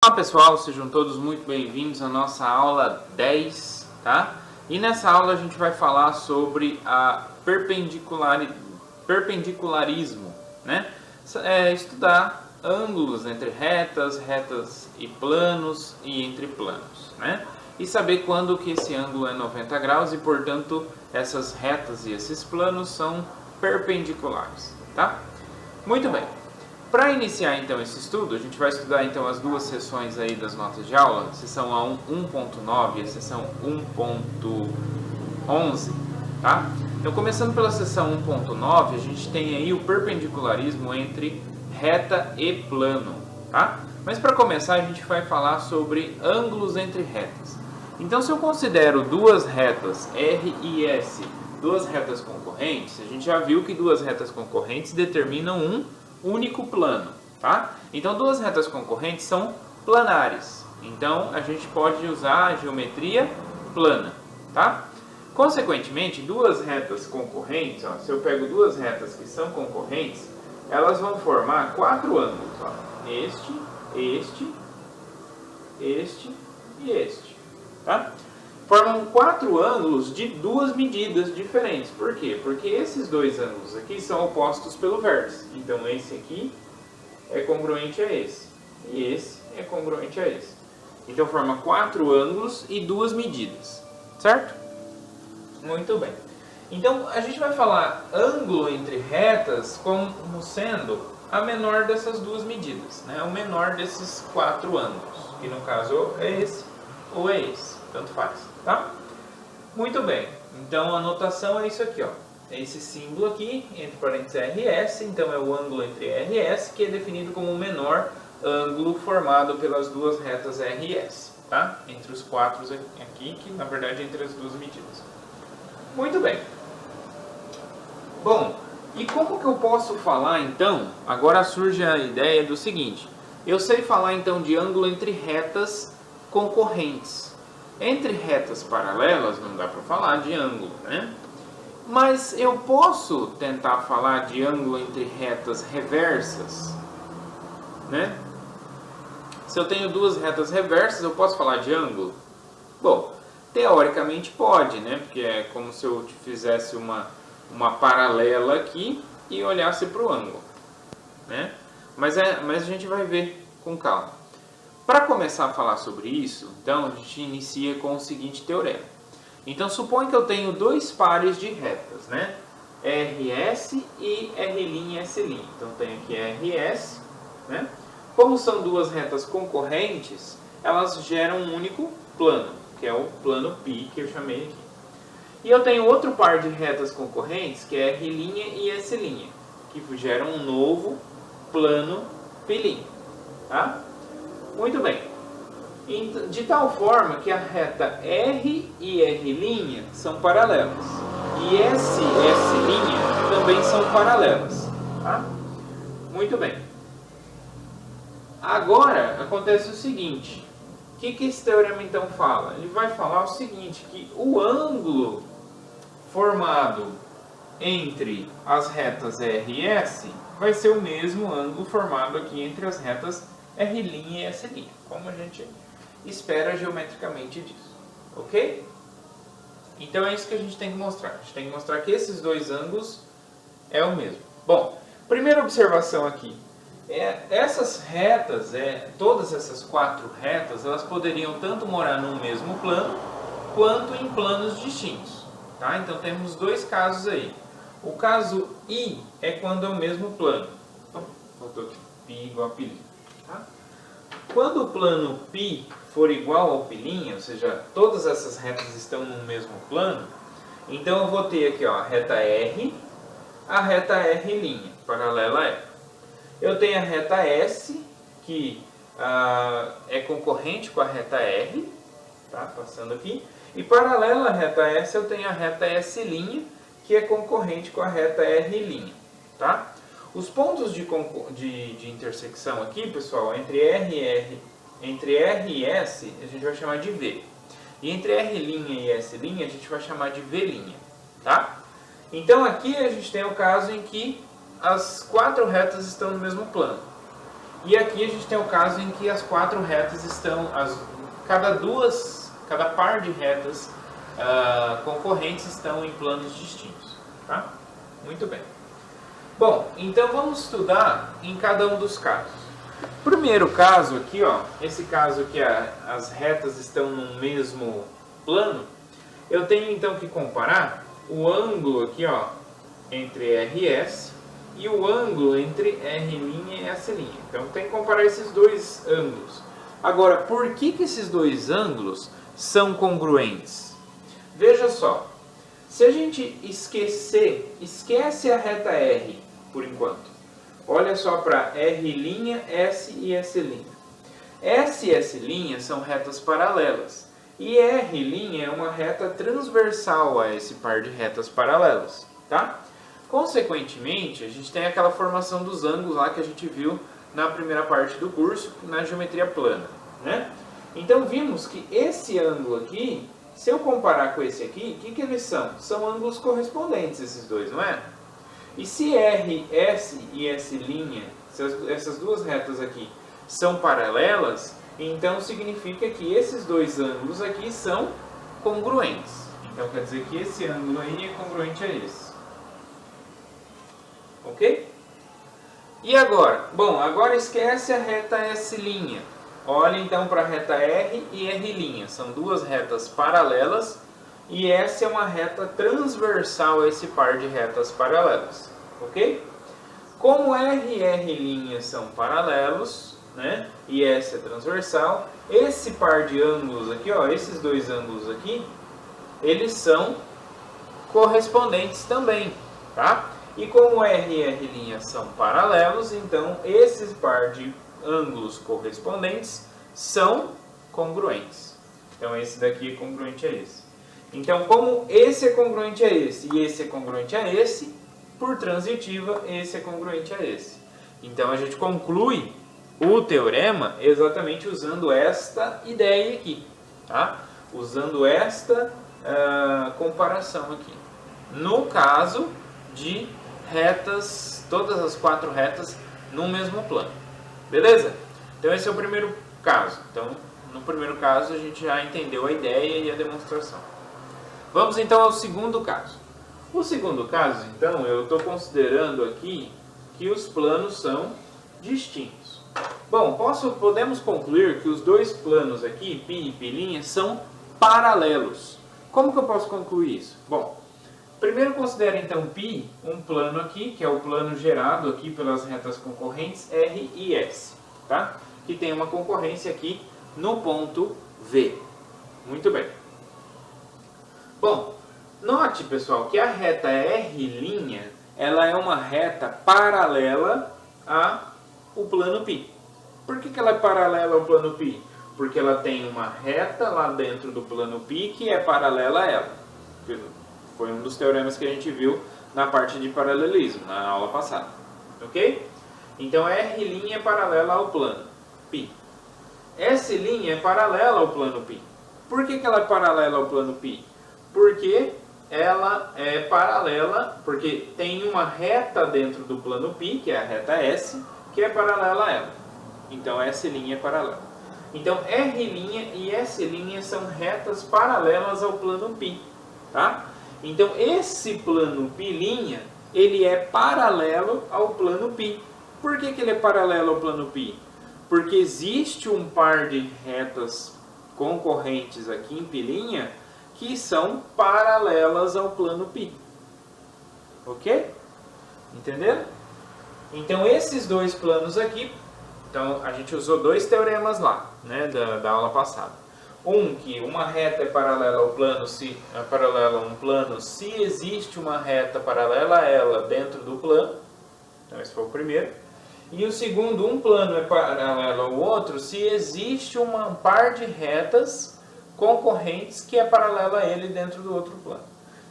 Olá pessoal, sejam todos muito bem-vindos à nossa aula 10, tá? E nessa aula a gente vai falar sobre a perpendicularismo, né? Estudar ângulos entre retas, retas e planos e entre planos, né? E saber quando que esse ângulo é 90 graus e, portanto, essas retas e esses planos são perpendiculares, tá? Muito bem. Para iniciar então esse estudo, a gente vai estudar então as duas seções aí das notas de aula, a seção 1.9 e a seção 1.11, tá? Então, começando pela seção 1.9, a gente tem aí o perpendicularismo entre reta e plano, tá? Mas para começar, a gente vai falar sobre ângulos entre retas. Então, se eu considero duas retas R e S, duas retas concorrentes, a gente já viu que duas retas concorrentes determinam um único plano, tá? Então, duas retas concorrentes são planares. Então, a gente pode usar a geometria plana, tá? Consequentemente, duas retas concorrentes, ó, se eu pego duas retas que são concorrentes, elas vão formar quatro ângulos, ó. Este e este, tá? Formam quatro ângulos de duas medidas diferentes. Por quê? Porque esses dois ângulos aqui são opostos pelo vértice. Então, esse aqui é congruente a esse. E esse é congruente a esse. Então, forma quatro ângulos e duas medidas. Certo? Muito bem. Então, a gente vai falar ângulo entre retas como sendo a menor dessas duas medidas, né? O menor desses quatro ângulos. Que no caso é esse ou é esse. Tanto faz. Tá? Muito bem, então a notação é isso aqui, ó. É esse símbolo aqui, entre parênteses RS, então é o ângulo entre RS, que é definido como o menor ângulo formado pelas duas retas RS, tá? Entre os quatro aqui, que na verdade é entre as duas medidas. Muito bem. Bom, e como que eu posso falar então? Agora surge a ideia do seguinte: eu sei falar então de ângulo entre retas concorrentes. Entre retas paralelas não dá para falar de ângulo, né? Mas eu posso tentar falar de ângulo entre retas reversas, né? Se eu tenho duas retas reversas, eu posso falar de ângulo? Bom, teoricamente pode, né? Porque é como se eu fizesse uma paralela aqui e olhasse para o ângulo, né? Mas a gente vai ver com calma. Para começar a falar sobre isso, então a gente inicia com o seguinte teorema. Então, supõe que eu tenho dois pares de retas, né? RS e R'S'. Então, tenho aqui RS, né? Como são duas retas concorrentes, elas geram um único plano, que é o plano π que eu chamei aqui. E eu tenho outro par de retas concorrentes, que é R' e S', que geram um novo plano π', tá? Muito bem, de tal forma que a reta R e R' são paralelas e S e S' também são paralelas, tá? Muito bem. Agora acontece o seguinte: o que esse teorema então fala? Ele vai falar o seguinte, que o ângulo formado entre as retas R e S vai ser o mesmo ângulo formado aqui entre as retas R' e S', como a gente espera geometricamente disso, ok? Então é isso que a gente tem que mostrar. A gente tem que mostrar que esses dois ângulos é o mesmo. Bom, primeira observação aqui. Essas retas, todas essas quatro retas, elas poderiam tanto morar num mesmo plano, quanto em planos distintos, tá? Então temos dois casos aí. O caso I é quando é o mesmo plano. Faltou aqui, π igual a π'. Tá? Quando o plano π for igual ao π', ou seja, todas essas retas estão no mesmo plano, então eu vou ter aqui, ó, a reta R, a reta R', paralela a ela. Eu tenho a reta S, que é concorrente com a reta R, tá? Passando aqui, e paralela à reta S eu tenho a reta S', que é concorrente com a reta R', tá? Os pontos de intersecção aqui, pessoal, entre R e S, a gente vai chamar de V. E entre R' e S', a gente vai chamar de V', tá? Então aqui a gente tem o caso em que as quatro retas estão no mesmo plano. E aqui a gente tem o caso em que as quatro retas estão, cada par de retas concorrentes estão em planos distintos. Tá? Muito bem. Bom, então vamos estudar em cada um dos casos. Primeiro caso aqui, ó, esse caso que as retas estão no mesmo plano, eu tenho então que comparar o ângulo aqui, ó, entre RS e o ângulo entre R' e S'. Então tem que comparar esses dois ângulos. Agora, por que esses dois ângulos são congruentes? Veja só, se a gente esquece a reta R por enquanto. Olha só para R', S e S'. S e S' são retas paralelas. E R' é uma reta transversal a esse par de retas paralelas. Tá? Consequentemente, a gente tem aquela formação dos ângulos lá que a gente viu na primeira parte do curso, na geometria plana. Né? Então vimos que esse ângulo aqui, se eu comparar com esse aqui, o que eles são? São ângulos correspondentes esses dois, não é? E se R, S e S', se essas duas retas aqui são paralelas, então significa que esses dois ângulos aqui são congruentes. Então quer dizer que esse ângulo aí é congruente a esse. Ok? E agora? Bom, agora esquece a reta S'. Olha então para a reta R e R'. São duas retas paralelas. E essa é uma reta transversal a esse par de retas paralelas, ok? Como R e R' são paralelos, né, e essa é transversal, esse par de ângulos aqui, ó, esses dois ângulos aqui, eles são correspondentes também, tá? E como R e R' são paralelos, então esses par de ângulos correspondentes são congruentes. Então esse daqui é congruente a esse. Então, como esse é congruente a esse e esse é congruente a esse, por transitiva, esse é congruente a esse. Então, a gente conclui o teorema exatamente usando esta ideia aqui, tá? Usando esta comparação aqui. No caso de retas, todas as quatro retas no mesmo plano. Beleza? Então, esse é o primeiro caso. Então, no primeiro caso, a gente já entendeu a ideia e a demonstração. Vamos então ao segundo caso. O segundo caso, então, eu estou considerando aqui que os planos são distintos. Bom, podemos concluir que os dois planos aqui, π e π', são paralelos. Como que eu posso concluir isso? Bom, primeiro considera então π um plano aqui, que é o plano gerado aqui pelas retas concorrentes R e S, tá? Que tem uma concorrência aqui no ponto V. Muito bem. Bom, note, pessoal, que a reta R', ela é uma reta paralela ao plano π. Por que ela é paralela ao plano π? Porque ela tem uma reta lá dentro do plano π que é paralela a ela. Foi um dos teoremas que a gente viu na parte de paralelismo, na aula passada. Ok? Então, R' é paralela ao plano π. S' é paralela ao plano π. Por que ela é paralela ao plano π? Porque ela é paralela, porque tem uma reta dentro do plano π, que é a reta S, que é paralela a ela. Então, S' é paralela. Então, R' e S' são retas paralelas ao plano π, tá? Então, esse plano π', ele é paralelo ao plano π. Por que ele é paralelo ao plano π? Porque existe um par de retas concorrentes aqui em π', que são paralelas ao plano π. Ok? Entenderam? Então, esses dois planos aqui, então a gente usou dois teoremas lá, né, da aula passada. Que uma reta é paralela ao plano, paralela a um plano, se existe uma reta paralela a ela dentro do plano. Então, esse foi o primeiro. E o segundo, um plano é paralelo ao outro, se existe um par de retas concorrentes que é paralelo a ele dentro do outro plano.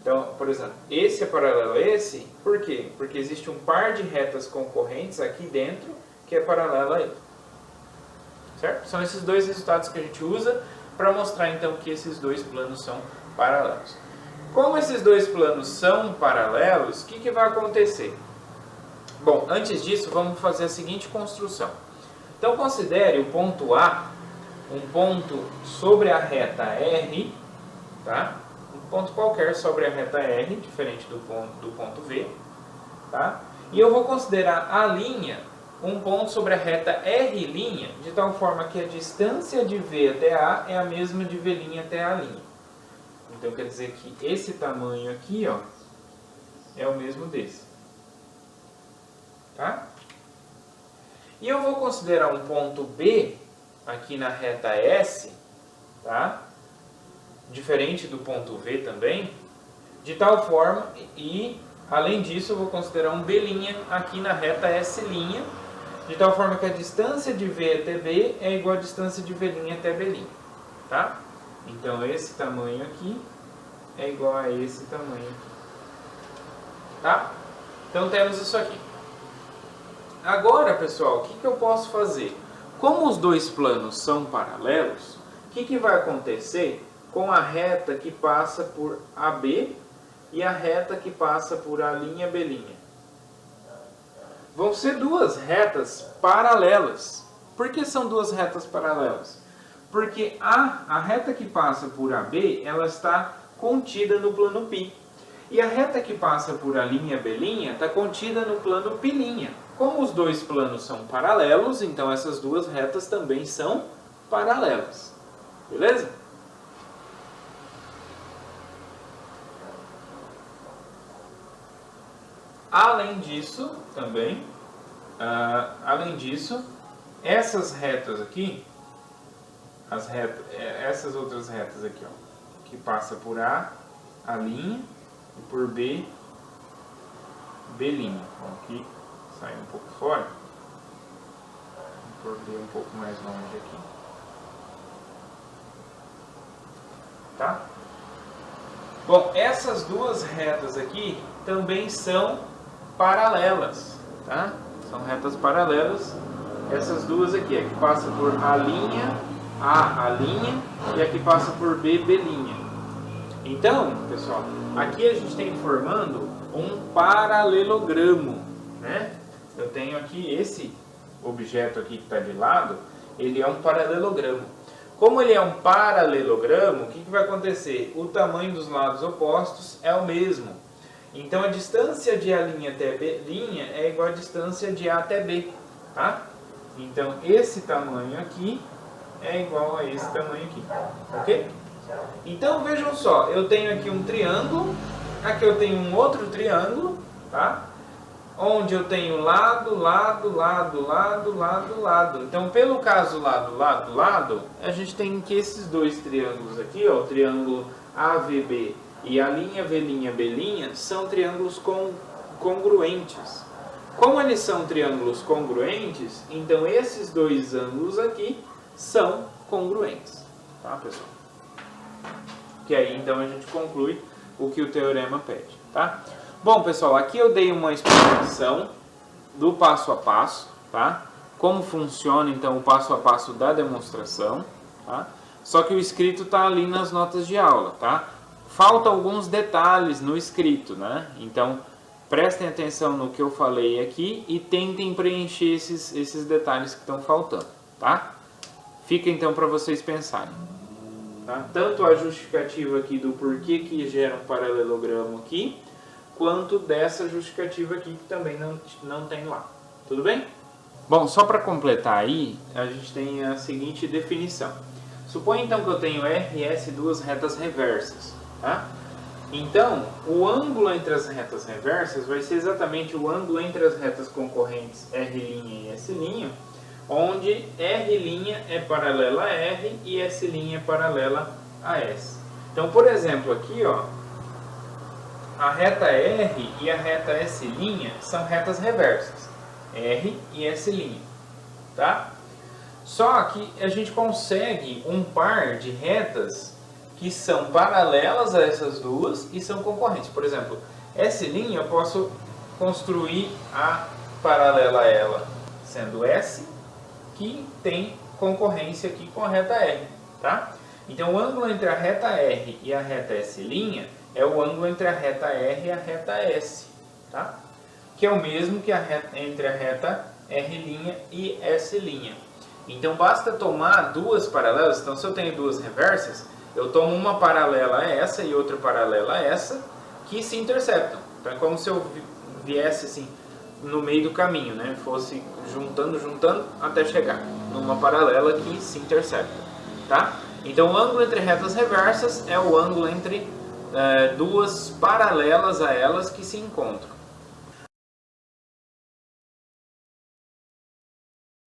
Então, por exemplo, esse é paralelo a esse, por quê? Porque existe um par de retas concorrentes aqui dentro que é paralelo a ele. Certo? São esses dois resultados que a gente usa para mostrar então que esses dois planos são paralelos. Como esses dois planos são paralelos, o que vai acontecer? Bom, antes disso, vamos fazer a seguinte construção. Então considere o ponto A um ponto sobre a reta R, tá? Um ponto qualquer sobre a reta R, diferente do ponto V, tá? E eu vou considerar a linha um ponto sobre a reta R', de tal forma que a distância de V até A é a mesma de V' até A'. Então quer dizer que esse tamanho aqui, ó, é o mesmo desse. Tá? E eu vou considerar um ponto B aqui na reta S, tá? Diferente do ponto V também, de tal forma, e além disso eu vou considerar um B' aqui na reta S', de tal forma que a distância de V até B é igual à distância de V' até B', tá? Então esse tamanho aqui é igual a esse tamanho aqui, tá? Então temos isso aqui. Agora, pessoal, o que eu posso fazer? Como os dois planos são paralelos, o que vai acontecer com a reta que passa por AB e a reta que passa por A'B'? Vão ser duas retas paralelas. Por que são duas retas paralelas? Porque a reta que passa por AB, ela está contida no plano π. E a reta que passa por A'B' está contida no plano π'. Como os dois planos são paralelos, então essas duas retas também são paralelas. Beleza? Além disso, também, essas retas aqui, essas outras retas aqui, ó, que passa por A', e por B'. Bom, aqui sai um pouco fora. Vou pôr B um pouco mais longe aqui. Tá? Bom, essas duas retas aqui também são paralelas, tá? São retas paralelas. Essas duas aqui, a que passa por A', e a que passa por B'. Então, pessoal, aqui a gente está formando um paralelogramo, né? Eu tenho aqui esse objeto aqui que está de lado, ele é um paralelogramo. Como ele é um paralelogramo, o que vai acontecer? O tamanho dos lados opostos é o mesmo. Então a distância de A' até B' é igual à distância de A até B, tá? Então esse tamanho aqui é igual a esse tamanho aqui, ok? Então vejam só, eu tenho aqui um triângulo, aqui eu tenho um outro triângulo, tá? Onde eu tenho lado, lado, lado, lado, lado, lado. Então pelo caso lado, lado, lado, a gente tem que esses dois triângulos aqui, ó, o triângulo AVB e a linha V', são triângulos congruentes. Como eles são triângulos congruentes, então esses dois ângulos aqui são congruentes, tá, pessoal? Que aí então a gente conclui o que o teorema pede, tá? Bom, pessoal, aqui eu dei uma explicação do passo a passo, tá? Como funciona então o passo a passo da demonstração, tá? Só que o escrito está ali nas notas de aula, tá? Faltam alguns detalhes no escrito, né? Então, prestem atenção no que eu falei aqui e tentem preencher esses detalhes que estão faltando, tá? Fica então para vocês pensarem. Tá? Tanto a justificativa aqui do porquê que gera um paralelogramo aqui, quanto dessa justificativa aqui que também não tem lá. Tudo bem? Bom, só para completar aí, a gente tem a seguinte definição. Suponha então que eu tenho R e S duas retas reversas, tá? Então, o ângulo entre as retas reversas vai ser exatamente o ângulo entre as retas concorrentes R' e S', onde R' é paralela a R e S' é paralela a S. Então, por exemplo, aqui, ó, a reta R e a reta S' são retas reversas, R e S', tá? Só que a gente consegue um par de retas que são paralelas a essas duas e são concorrentes. Por exemplo, S' eu posso construir a paralela a ela sendo S, que tem concorrência aqui com a reta R, tá? Então o ângulo entre a reta R e a reta S' é o ângulo entre a reta R e a reta S, tá? Que é o mesmo que entre a reta R' e S'. Então basta tomar duas paralelas. Então se eu tenho duas reversas, eu tomo uma paralela a essa e outra paralela a essa, que se interceptam. Então é como se eu viesse assim no meio do caminho, né? Fosse juntando até chegar numa paralela que se intercepta, tá? Então o ângulo entre retas reversas é o ângulo entre duas paralelas a elas que se encontram.